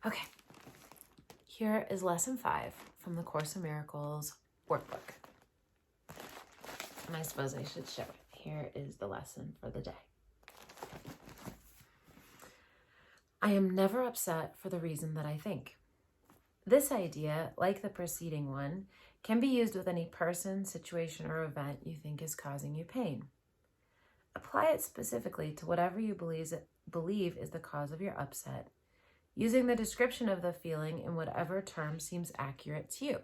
Okay, here is lesson 5 from the Course in Miracles workbook. And I suppose I should show it. Here is the lesson for the day. I am never upset for the reason that I think. This idea, like the preceding one, can be used with any person, situation, or event you think is causing you pain. Apply it specifically to whatever you believe is the cause of your upset, using the description of the feeling in whatever term seems accurate to you.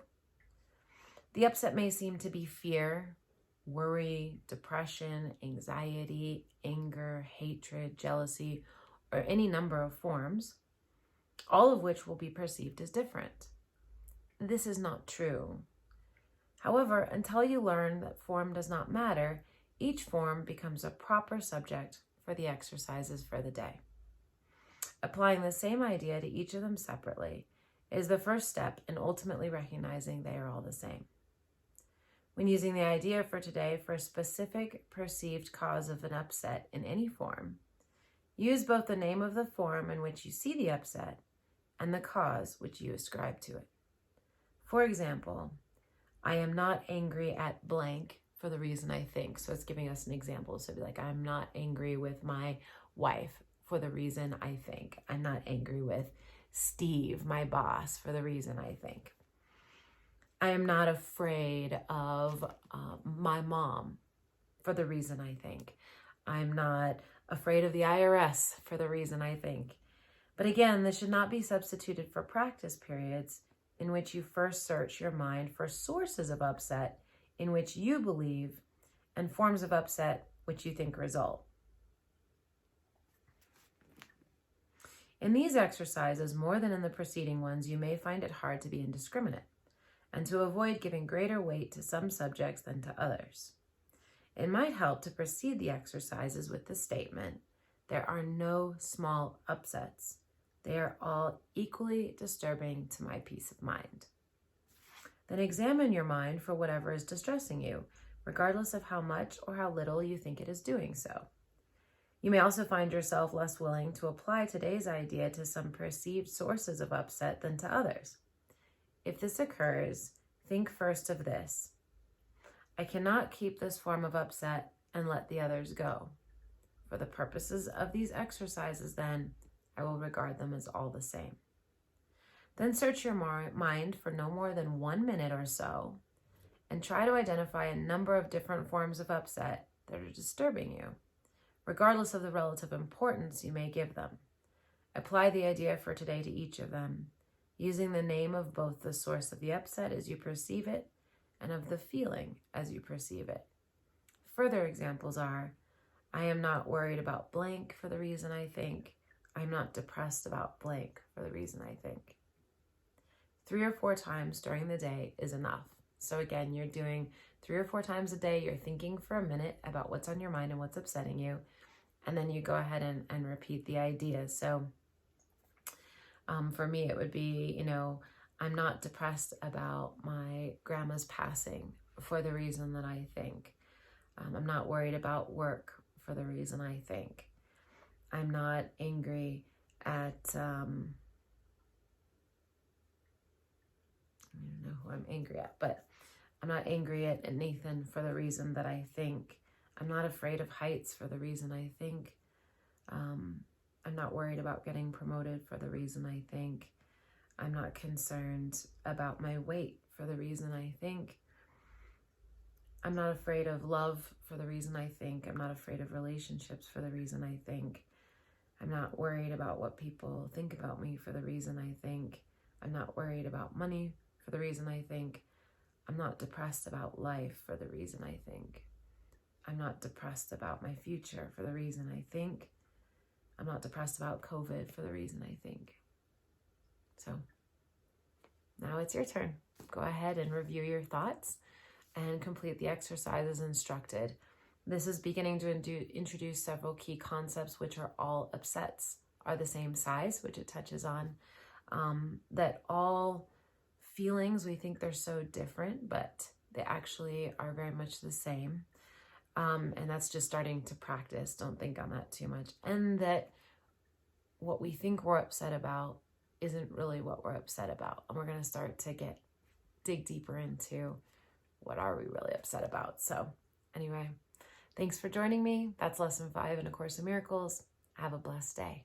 The upset may seem to be fear, worry, depression, anxiety, anger, hatred, jealousy, or any number of forms, all of which will be perceived as different. This is not true. However, until you learn that form does not matter, each form becomes a proper subject for the exercises for the day. Applying the same idea to each of them separately is the first step in ultimately recognizing they are all the same. When using the idea for today for a specific perceived cause of an upset in any form, use both the name of the form in which you see the upset and the cause which you ascribe to it. For example, I am not angry at blank for the reason I think. So it's giving us an example. So it'd be like, I'm not angry with my wife for the reason I think. I'm not angry with Steve, my boss, for the reason I think. I am not afraid of my mom for the reason I think. I'm not afraid of the IRS for the reason I think. But again, this should not be substituted for practice periods in which you first search your mind for sources of upset in which you believe and forms of upset which you think result. In these exercises, more than in the preceding ones, you may find it hard to be indiscriminate and to avoid giving greater weight to some subjects than to others. It might help to precede the exercises with the statement, there are no small upsets. They are all equally disturbing to my peace of mind. Then examine your mind for whatever is distressing you, regardless of how much or how little you think it is doing so. You may also find yourself less willing to apply today's idea to some perceived sources of upset than to others. If this occurs, think first of this. I cannot keep this form of upset and let the others go. For the purposes of these exercises, then, I will regard them as all the same. Then search your mind for no more than 1 minute or so and try to identify a number of different forms of upset that are disturbing you, regardless of the relative importance you may give them. Apply the idea for today to each of them, using the name of both the source of the upset as you perceive it and of the feeling as you perceive it. Further examples are, I am not worried about blank for the reason I think. I'm not depressed about blank for the reason I think. 3 or 4 times during the day is enough. So again, you're doing 3 or 4 times a day, you're thinking for a minute about what's on your mind and what's upsetting you, and then you go ahead and repeat the idea. So for me, it would be, I'm not depressed about my grandma's passing for the reason that I think. I'm not worried about work for the reason I think. I'm not angry at, I don't know who I'm angry at, but I'm not angry at Nathan for the reason that I think. I'm not afraid of heights for the reason I think. I'm not worried about getting promoted for the reason I think. I'm not concerned about my weight for the reason I think. I'm not afraid of love for the reason I think. I'm not afraid of relationships for the reason I think. I'm not worried about what people think about me for the reason I think. I'm not worried about money for the reason I think. I'm not depressed about life for the reason I think. I'm not depressed about my future for the reason I think. I'm not depressed about COVID for the reason I think. So now it's your turn. Go ahead and review your thoughts and complete the exercises instructed. This is beginning to introduce several key concepts, which are all upsets are the same size, which it touches on, that all feelings, we think they're so different, but they actually are very much the same. And that's just starting to practice. Don't think on that too much. And that what we think we're upset about isn't really what we're upset about. And we're going to start to dig deeper into what are we really upset about. So anyway, thanks for joining me. That's lesson 5 in A Course in Miracles. Have a blessed day.